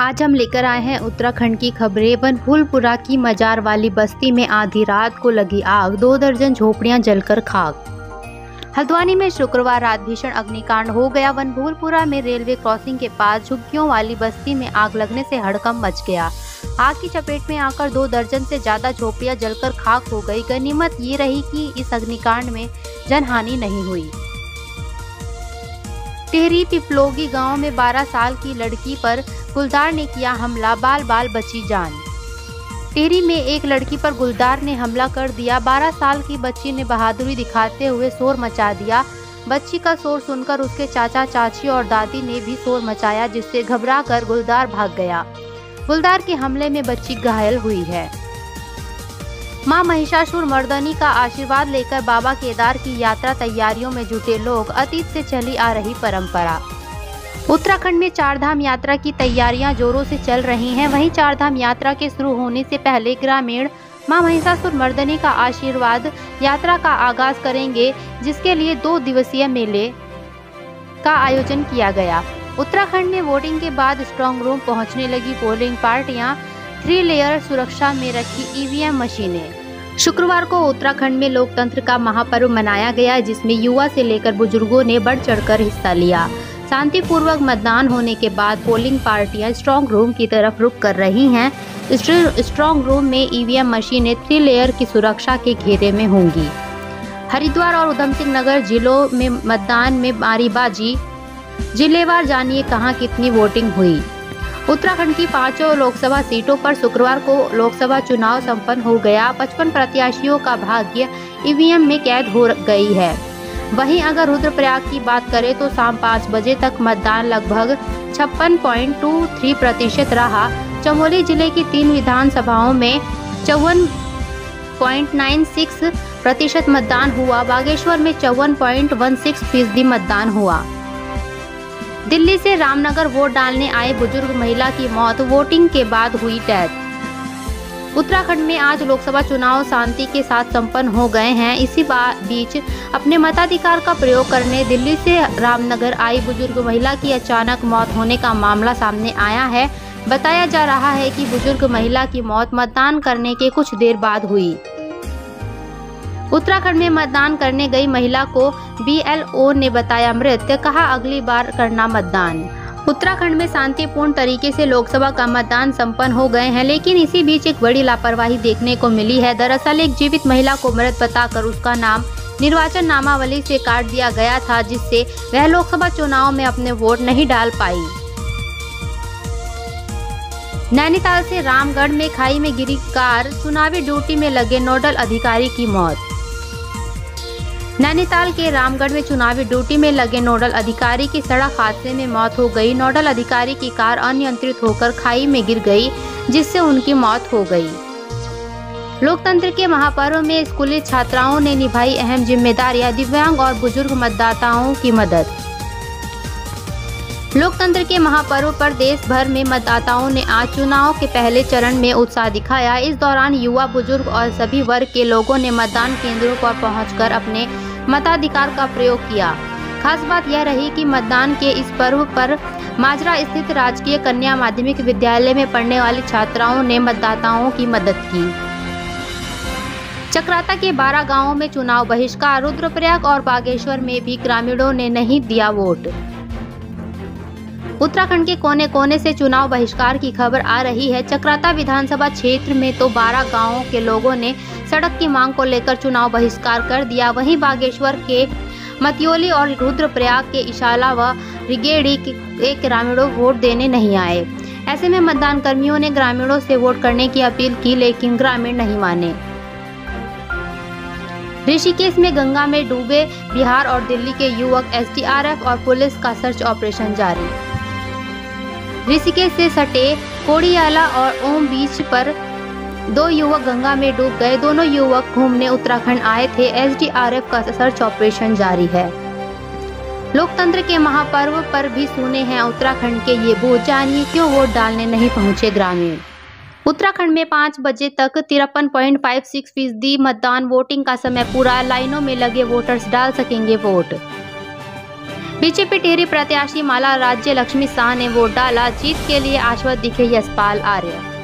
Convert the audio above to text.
आज हम लेकर आए हैं उत्तराखंड की खबरें। बनभूलपुरा की मजार वाली बस्ती में आधी रात को लगी आग, 2 दर्जन झोपड़ियां जलकर खाक। हल्द्वानी में शुक्रवार रात भीषण अग्निकांड हो गया। बनभूलपुरा में रेलवे क्रॉसिंग के पास झुग्गियों वाली बस्ती में आग लगने से हड़कंप मच गया। आग की चपेट में आकर 2 दर्जन से ज्यादा झोपड़ियां जलकर खाक हो गई। गनीमत ये रही कि इस अग्निकांड में जनहानि नहीं हुई। टिहरी पिपलोगी गांव में 12 साल की लड़की पर गुलदार ने किया हमला, बाल बाल बची जान। टिहरी में एक लड़की पर गुलदार ने हमला कर दिया। 12 साल की बच्ची ने बहादुरी दिखाते हुए शोर मचा दिया। बच्ची का शोर सुनकर उसके चाचा चाची और दादी ने भी शोर मचाया, जिससे घबराकर गुलदार भाग गया। गुलदार के हमले में बच्ची घायल हुई है। मां महिषासुर मर्दनी का आशीर्वाद लेकर बाबा केदार की यात्रा तैयारियों में जुटे लोग। अतीत से चली आ रही परंपरा। उत्तराखंड में 4 धाम यात्रा की तैयारियां जोरों से चल रही हैं। वहीं 4 धाम यात्रा के शुरू होने से पहले ग्रामीण मां महिषासुर मर्दनी का आशीर्वाद यात्रा का आगाज करेंगे, जिसके लिए 2 दिवसीय मेले का आयोजन किया गया। उत्तराखंड में वोटिंग के बाद स्ट्रांग रूम पहुंचने लगी पोलिंग पार्टियां। 3 लेयर सुरक्षा में रखी ईवीएम मशीनें। शुक्रवार को उत्तराखंड में लोकतंत्र का महापर्व मनाया गया, जिसमें युवा से लेकर बुजुर्गों ने बढ़ चढ़कर हिस्सा लिया। शांतिपूर्वक मतदान होने के बाद पोलिंग पार्टियां स्ट्रांग रूम की तरफ रुख कर रही हैं। स्ट्रांग रूम में ईवीएम मशीनें 3 लेयर की सुरक्षा के घेरे में होंगी। हरिद्वार और उधमसिंह नगर जिलों में मतदान में मारीबाजी। जिलेवार जानिए कहां कितनी वोटिंग हुई। उत्तराखंड की 5 लोकसभा सीटों पर शुक्रवार को लोकसभा चुनाव संपन्न हो गया। 55 प्रत्याशियों का भाग्य ईवीएम में कैद हो गई है। वहीं अगर रुद्रप्रयाग की बात करें तो शाम 5 बजे तक मतदान लगभग 56.23% रहा। चमोली जिले की 3 विधानसभाओं में 54.96% मतदान हुआ। बागेश्वर में 54.16% मतदान हुआ। दिल्ली से रामनगर वोट डालने आए बुजुर्ग महिला की मौत, वोटिंग के बाद हुई डेथ। उत्तराखंड में आज लोकसभा चुनाव शांति के साथ संपन्न हो गए हैं। इसी बीच अपने मताधिकार का प्रयोग करने दिल्ली से रामनगर आई बुजुर्ग महिला की अचानक मौत होने का मामला सामने आया है। बताया जा रहा है कि बुजुर्ग महिला की मौत मतदान करने के कुछ देर बाद हुई। उत्तराखंड में मतदान करने गई महिला को BLO ने बताया मृत, कहा अगली बार करना मतदान। उत्तराखंड में शांतिपूर्ण तरीके से लोकसभा का मतदान संपन्न हो गए हैं, लेकिन इसी बीच एक बड़ी लापरवाही देखने को मिली है। दरअसल एक जीवित महिला को मृत बताकर उसका नाम निर्वाचन नामावली से काट दिया गया था, जिससे वह लोकसभा चुनाव में अपने वोट नहीं डाल पाई। नैनीताल से रामगढ़ में खाई में गिरी कार, चुनावी ड्यूटी में लगे नोडल अधिकारी की मौत। नैनीताल के रामगढ़ में चुनावी ड्यूटी में लगे नोडल अधिकारी की सड़क हादसे में मौत हो गई। नोडल अधिकारी की कार अनियंत्रित होकर खाई में गिर गई, जिससे उनकी मौत हो गई। लोकतंत्र के महापर्व में स्कूली छात्राओं ने निभाई अहम जिम्मेदारियां, दिव्यांग और बुजुर्ग मतदाताओं की मदद। लोकतंत्र के महापर्व पर देश भर में मतदाताओं ने आज चुनाव के पहले चरण में उत्साह दिखाया। इस दौरान युवा, बुजुर्ग और सभी वर्ग के लोगों ने मतदान केंद्रों पर पहुंचकर अपने मताधिकार का प्रयोग किया। खास बात यह रही कि मतदान के इस पर्व पर माजरा स्थित राजकीय कन्या माध्यमिक विद्यालय में पढ़ने वाली छात्राओं ने मतदाताओं की मदद की। चक्राता के 12 गांवों में चुनाव बहिष्कार। रुद्रप्रयाग और बागेश्वर में भी ग्रामीणों ने नहीं दिया वोट। उत्तराखंड के कोने कोने से चुनाव बहिष्कार की खबर आ रही है। चक्राता विधानसभा क्षेत्र में तो 12 गांवों के लोगों ने सड़क की मांग को लेकर चुनाव बहिष्कार कर दिया। वहीं बागेश्वर के मतियोली और रुद्रप्रयाग के इशाला व रिगेड़ी के ग्रामीणों वोट देने नहीं आए। ऐसे में मतदान कर्मियों ने ग्रामीणों से वोट करने की अपील की, लेकिन ग्रामीण नहीं माने। ऋषिकेश में गंगा में डूबे बिहार और दिल्ली के युवक, SDRF और पुलिस का सर्च ऑपरेशन जारी। ऋषिकेश से सटे कोड़ियाला और ओम बीच पर 2 युवक गंगा में डूब गए। दोनों युवक घूमने उत्तराखंड आए थे। SDRF का सर्च ऑपरेशन जारी है। लोकतंत्र के महापर्व पर भी सुने हैं उत्तराखंड के ये बोझ, जानिए क्यों वोट डालने नहीं पहुंचे ग्रामीण। उत्तराखंड में 5 बजे तक 53.56% मतदान। वोटिंग का समय पूरा। लाइनों में लगे वोटर्स डाल सकेंगे वोट। बीजेपी टिहरी प्रत्याशी माला राज्य लक्ष्मी शाह ने वोट डाला, जीत के लिए आशावादी दिखे यशपाल आर्य।